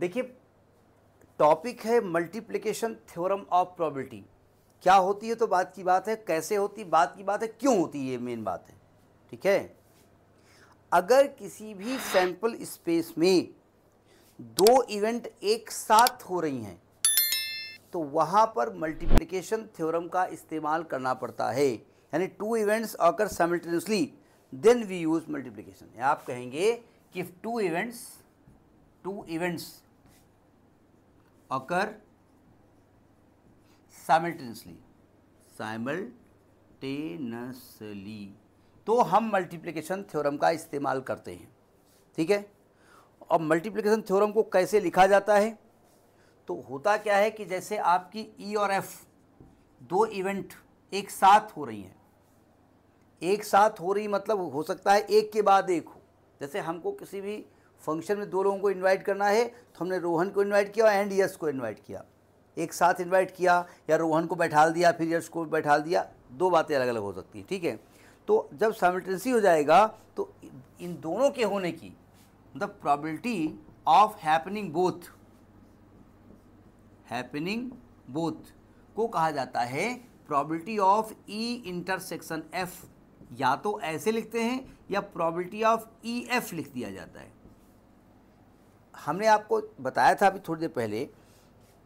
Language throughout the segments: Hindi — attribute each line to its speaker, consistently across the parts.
Speaker 1: देखिए, टॉपिक है मल्टीप्लिकेशन थ्योरम ऑफ प्रोबेबिलिटी। क्या होती है तो बात की बात है, कैसे होती बात की बात है, क्यों होती है ये मेन बात है। ठीक है, अगर किसी भी सैंपल स्पेस में दो इवेंट एक साथ हो रही हैं तो वहाँ पर मल्टीप्लिकेशन थ्योरम का इस्तेमाल करना पड़ता है। यानी two events occur simultaneously then we use multiplication. आप कहेंगे कि टू इवेंट्स ऑकर साइमल्टेनियसली तो हम मल्टीप्लिकेशन थ्योरम का इस्तेमाल करते हैं। ठीक है, और मल्टीप्लिकेशन थ्योरम को कैसे लिखा जाता है तो होता क्या है कि जैसे आपकी ई और एफ दो इवेंट एक साथ हो रही हैं, एक साथ हो रही मतलब हो सकता है एक के बाद एक हो। जैसे हमको किसी भी फंक्शन में दो लोगों को इनवाइट करना है तो हमने रोहन को इनवाइट किया एंड यश को इनवाइट किया, एक साथ इनवाइट किया या रोहन को बैठाल दिया फिर यश को बैठाल दिया, दो बातें अलग अलग हो सकती हैं। ठीक है, तो जब साइमल्टेनियसली हो जाएगा तो इन दोनों के होने की मतलब प्रोबेबिलिटी ऑफ हैपनिंग बोथ को कहा जाता है probability of E intersection F. या तो ऐसे लिखते हैं या प्रोबेबिलिटी ऑफ ई एफ लिख दिया जाता है। हमने आपको बताया था अभी थोड़ी देर पहले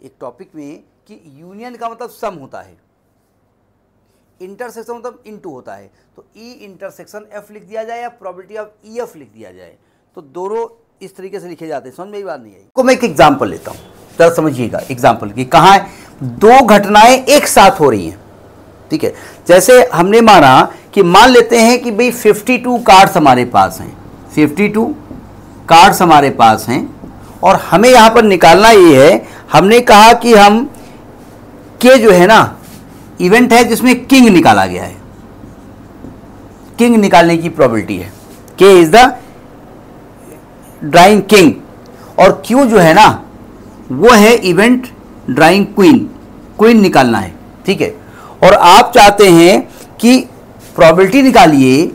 Speaker 1: एक टॉपिक में कि यूनियन का मतलब सम होता है, इंटरसेक्शन मतलब इनटू होता है। तो ई इंटरसेक्शन एफ लिख दिया जाए या प्रोबेबिलिटी ऑफ ई एफ लिख दिया जाए, तो दोनों इस तरीके से लिखे जाते हैं। समझ में बात नहीं आई? तो मैं एक एग्जाम्पल लेता हूँ, जरा समझिएगा एग्जाम्पल की। कहाँ है दो घटनाएं एक साथ हो रही हैं। ठीक है, जैसे हमने माना कि मान लेते हैं कि भाई 52 कार्ड्स हमारे पास हैं, 52 कार्ड्स हमारे पास हैं और हमें यहाँ पर निकालना ये है, हमने कहा कि हम के जो है ना इवेंट है जिसमें किंग निकाला गया है, किंग निकालने की प्रोबेबिलिटी है, के इज द ड्राइंग किंग, और क्यू जो है ना वो है इवेंट ड्राइंग क्वीन निकालना है। ठीक है, और आप चाहते हैं कि प्रोबेबिलिटी निकालिए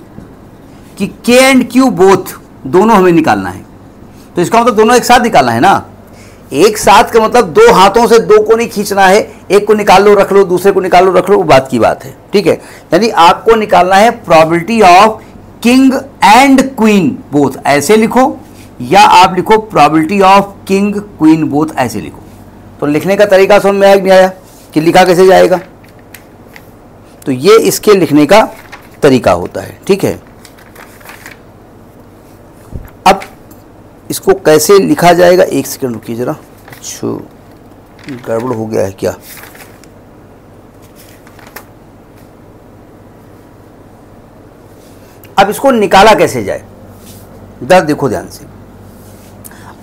Speaker 1: कि के एंड क्यू बोथ दोनों हमें निकालना है। तो इसका मतलब दोनों एक साथ निकालना है ना। एक साथ का मतलब दो हाथों से दो को नहीं खींचना है, एक को निकाल लो रख लो, दूसरे को निकाल लो रख लो, वो बात की बात है। ठीक है, यानी आपको निकालना है probability of king and queen both, ऐसे लिखो, या आप लिखो probability of king queen both, ऐसे लिखो। तो लिखने का तरीका समझ में आया कि नहीं आया कि लिखा कैसे जाएगा? तो ये इसके लिखने का तरीका होता है। ठीक है, अब इसको कैसे लिखा जाएगा, एक सेकंड रुकिए जरा। अच्छा, गड़बड़ हो गया है क्या? अब इसको निकाला कैसे जाए दर देखो ध्यान से।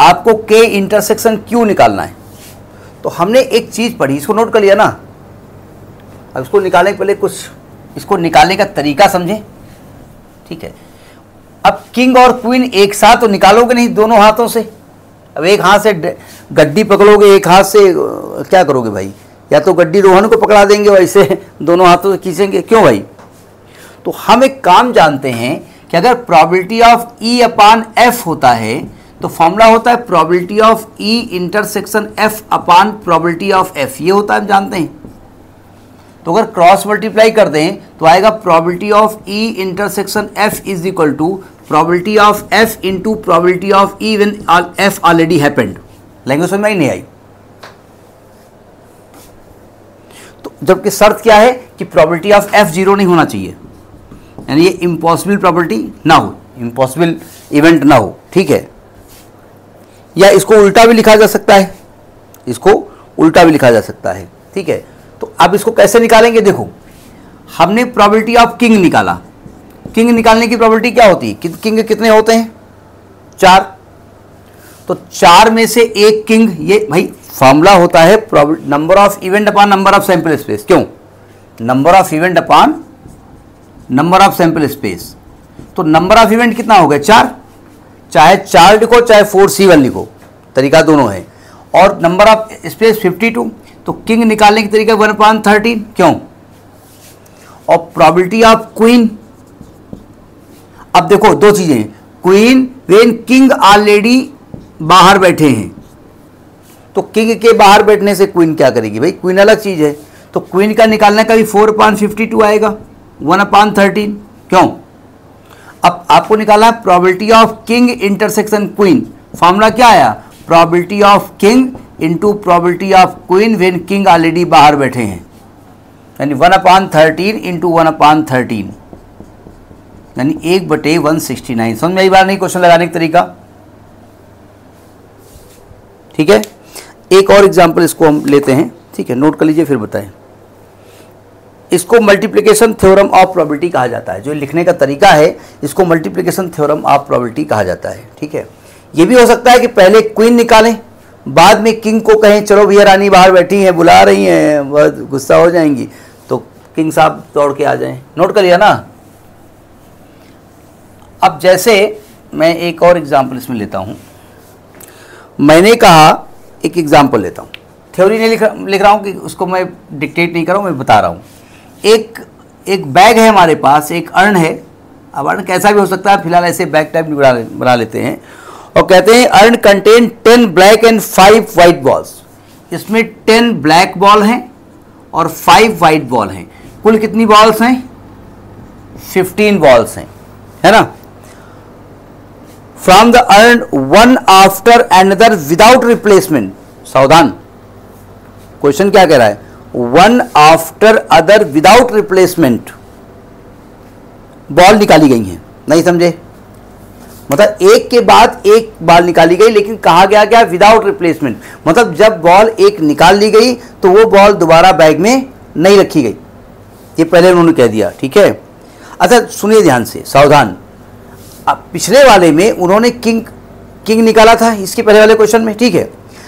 Speaker 1: आपको के इंटरसेक्शन क्यू निकालना है तो हमने एक चीज पढ़ी, इसको नोट कर लिया ना। अब इसको निकालने के पहले कुछ इसको निकालने का तरीका समझें। ठीक है, अब किंग और क्वीन एक साथ तो निकालोगे नहीं दोनों हाथों से। अब एक हाथ से गड्डी पकड़ोगे, एक हाथ से क्या करोगे भाई? या तो गड्डी रोहन को पकड़ा देंगे, वैसे दोनों हाथों से खींचेंगे, क्यों भाई? तो हम एक काम जानते हैं कि अगर probability of E upon F होता है तो फॉर्मूला होता है probability of E intersection F upon probability of F, ये होता है, हम जानते हैं। तो अगर क्रॉस मल्टीप्लाई कर दें तो आएगा probability of E intersection F is equal to probability of F into probability of E when F already happened. Language समझ में नहीं आई? तो जबकि शर्त क्या है कि प्रोबेबिलिटी ऑफ एफ जीरो नहीं होना चाहिए, यानी ये इम्पॉसिबल प्रोबेबिलिटी ना हो, इम्पॉसिबल इवेंट ना हो। ठीक है, या इसको उल्टा भी लिखा जा सकता है, इसको उल्टा भी लिखा जा सकता है। ठीक है, तो अब इसको कैसे निकालेंगे? देखो, हमने प्रोबेबिलिटी ऑफ किंग निकाला। किंग निकालने की प्रोबेबिलिटी क्या होती है? किंग कितने होते हैं? 4। तो 4 में से एक किंग, ये भाई फॉर्मूला होता है number of event upon number of sample space. क्यों? Number of event upon number of sample space. तो नंबर ऑफ इवेंट कितना हो गया? 4। चाहे 4 लिखो चाहे 4C1 लिखो, तरीका दोनों है। और नंबर ऑफ स्पेस 52, तो किंग निकालने की तरीका 1/13। क्यों? और प्रोबेबिलिटी ऑफ क्वीन, अब देखो दो चीजें, क्वीन व्हेन किंग ऑलरेडी बाहर बैठे हैं, तो किंग के बाहर बैठने से क्वीन क्या करेगी भाई, क्वीन अलग चीज है, तो क्वीन का निकालना का भी 4/52 आएगा 1/13। क्यों? अब आपको निकालना है probability of king intersection queen. Formula क्या आया, probability of king into probability of queen when king already बाहर बैठे हैं, यानी 1/13 इंटू 1/13 यानी 1/169। समझ में आई बार नहीं क्वेश्चन लगाने का तरीका? ठीक है, एक और एग्जांपल इसको हम लेते हैं, ठीक है, नोट कर लीजिए फिर बताएं। इसको मल्टीप्लिकेशन थ्योरम ऑफ प्रोबेबिलिटी कहा जाता है, जो लिखने का तरीका है इसको मल्टीप्लिकेशन थ्योरम ऑफ प्रोबेबिलिटी कहा जाता है। ठीक है, ये भी हो सकता है कि पहले क्वीन निकालें, बाद में किंग को कहें चलो भैया रानी बाहर बैठी हैं, बुला रही हैं, बहुत गुस्सा हो जाएंगी, तो किंग साहब दौड़ के आ जाएं। नोट कर लिया ना? अब जैसे मैं एक और एग्जाम्पल इसमें लेता हूं, मैंने कहा एक एग्जाम्पल लेता हूं, थ्योरी नहीं लिख रहा हूं कि उसको मैं डिक्टेट नहीं कर रहा हूं, मैं बता रहा हूं। एक बैग है हमारे पास, एक अर्न है, अब अर्न कैसा भी हो सकता है, फिलहाल ऐसे बैग टाइप बना लेते हैं, और कहते हैं earn contain 10 black and 5 white balls. इसमें 10 ब्लैक बॉल हैं और 5 वाइट बॉल हैं। कुल कितनी बॉल्स हैं? 15 बॉल्स हैं, है ना? From the earn one after another without replacement. सावधान, क्वेश्चन क्या कह रहा है? One after other without replacement ball निकाली गई हैं। नहीं समझे? मतलब एक के बाद एक बॉल निकाली गई, लेकिन कहा गया क्या? Without replacement. मतलब जब बॉल एक निकाल ली गई तो वो बॉल दोबारा बैग में नहीं रखी गई, ये पहले उन्होंने कह दिया। ठीक है, अच्छा सुनिए ध्यान से, सावधान। अब पिछले वाले में उन्होंने किंग निकाला था, इसके पहले वाले क्वेश्चन में, ठीक है,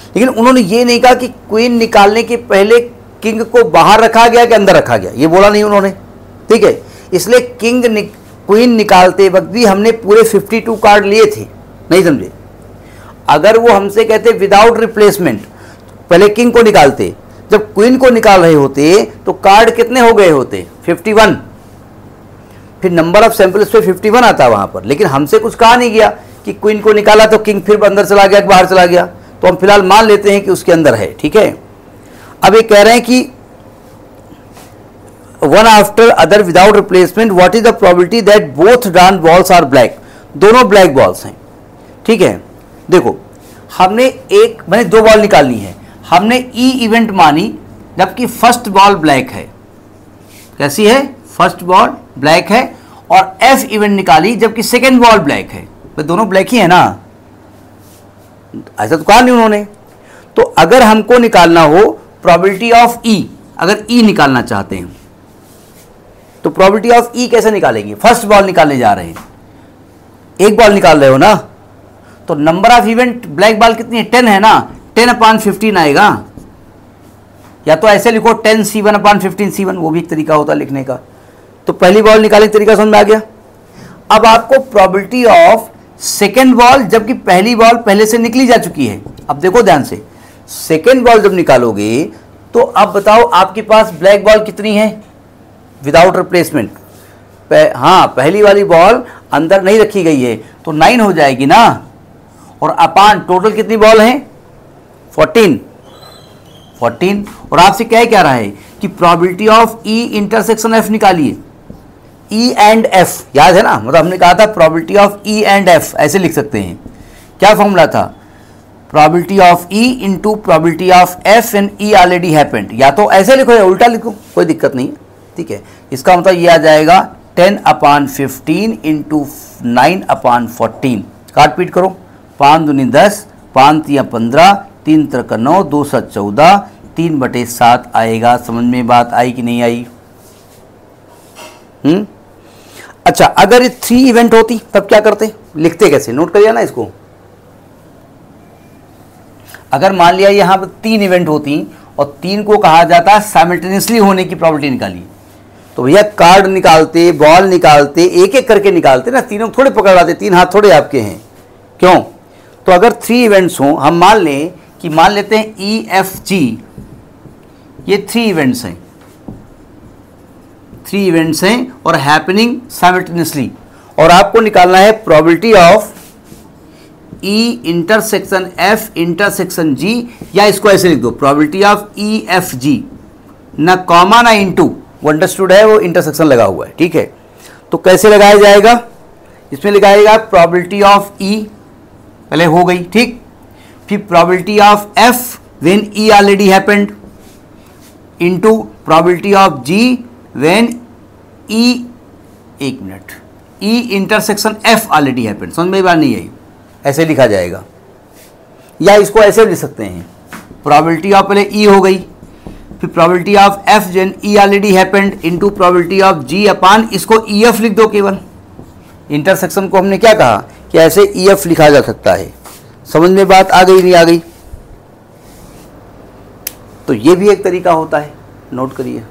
Speaker 1: लेकिन उन्होंने ये नहीं कहा कि क्वीन निकालने के पहले किंग को बाहर रखा गया कि अंदर रखा गया, ये बोला नहीं उन्होंने। ठीक है, इसलिए क्वीन निकालते वक्त भी हमने पूरे 52 कार्ड लिए थे। नहीं समझे? अगर वो हमसे कहते विदाउट रिप्लेसमेंट, पहले किंग को निकालते, जब क्वीन को निकाल रहे होते तो कार्ड कितने हो गए होते? 51। फिर नंबर ऑफ सैंपल्स पे 51 आता वहां पर, लेकिन हमसे कुछ कहा नहीं गया कि क्वीन को निकाला तो किंग फिर अंदर चला गया कि बाहर चला गया, तो हम फिलहाल मान लेते हैं कि उसके अंदर है। ठीक है, अब ये कह रहे हैं कि one after other without replacement, what is the probability that both drawn balls are black. दोनों ब्लैक बॉल्स हैं। ठीक है, देखो हमने मैंने 2 बॉल निकालनी है, हमने ई इवेंट मानी जबकि फर्स्ट बॉल ब्लैक है। कैसी है? फर्स्ट बॉल ब्लैक है, और एफ इवेंट निकाली जबकि सेकेंड बॉल ब्लैक है। तो दोनों ब्लैक ही है ना, ऐसा तो कहा नहीं उन्होंने। तो अगर हमको निकालना हो प्रोबेबिलिटी ऑफ ई, अगर ई निकालना चाहते हैं तो प्रोबेबिलिटी ऑफ ई कैसे निकालेंगे? फर्स्ट बॉल निकालने जा रहे हैं, एक बॉल निकाल रहे हो ना, तो number of event black ball कितनी है? 10 है ना, 10/15 आएगा। या तो ऐसे लिखो 10C1/15C1, वो भी एक तरीका होता है लिखने का। तो पहली बॉल निकालने का तरीका समझ में आ गया। अब आपको प्रोबेबिलिटी ऑफ सेकेंड बॉल, जबकि पहली बॉल पहले से निकली जा चुकी है। अब देखो ध्यान से, सेकेंड बॉल जब निकालोगे तो अब बताओ आपके पास ब्लैक बॉल कितनी है विदाउट रिप्लेसमेंट? हाँ, पहली वाली बॉल अंदर नहीं रखी गई है तो 9 हो जाएगी ना, और अपान टोटल कितनी बॉल है? 14। और आपसे क्या रहा है कि probability of E intersection F निकालिए। ई एंड एफ याद है ना, मतलब हमने कहा था probability of E and F, ऐसे लिख सकते हैं। क्या फॉर्मूला था? Probability of E into probability of F and E already happened. या तो ऐसे लिखो या उल्टा लिखो, कोई दिक्कत नहीं है। ठीक है, इसका मतलब ये आ जाएगा 10/15 इंटू 9/14। काट पीट करो, 5 दूनी 10, 5 तिया 15, 3 त्रिका 9, 2 7 14, 3/7 आएगा। समझ में बात आई कि नहीं आई? अच्छा, अगर ये 3 इवेंट होती तब क्या करते? लिखते कैसे? नोट करिए ना इसको। अगर मान लिया यहां पर 3 इवेंट होती और 3 को कहा जाता साइमल्टेनियसली होने की प्रोबेबिलिटी निकाली, तो भैया कार्ड निकालते, बॉल निकालते, एक एक करके निकालते ना, तीनों थोड़े पकड़ाते, 3 हाथ थोड़े आपके हैं। क्यों? तो अगर 3 इवेंट्स हों, हम मान लें कि मान लेते हैं ई एफ जी, ये 3 इवेंट्स हैं, 3 इवेंट्स हैं और हैपनिंग साइमल्टेनियसली, और आपको निकालना है probability of E intersection F intersection G, या इसको ऐसे लिख दो probability of E F G, ना कॉमा ना इनटू, वो अंडरस्टूड है, वो इंटरसेक्शन लगा हुआ है, ठीक है। तो कैसे लगाया जाएगा, इसमें लगाएगा प्रोबेबिलिटी ऑफ ई, पहले हो गई, ठीक, फिर probability of F when E already happened into probability of G when E, एक minute, E intersection F already happened, समझ में बात नहीं आई, ऐसे लिखा जाएगा, या इसको ऐसे लिख सकते हैं, प्रोबेबिलिटी ऑफ पहले ई हो गई, फिर probability of F when E already happened into probability of G upon, इसको ई एफ लिख दो केवल, इंटरसेक्शन को हमने क्या कहा कि ऐसे ई एफ लिखा जा सकता है। समझ में बात आ गई नहीं आ गई? तो ये भी एक तरीका होता है, नोट करिए।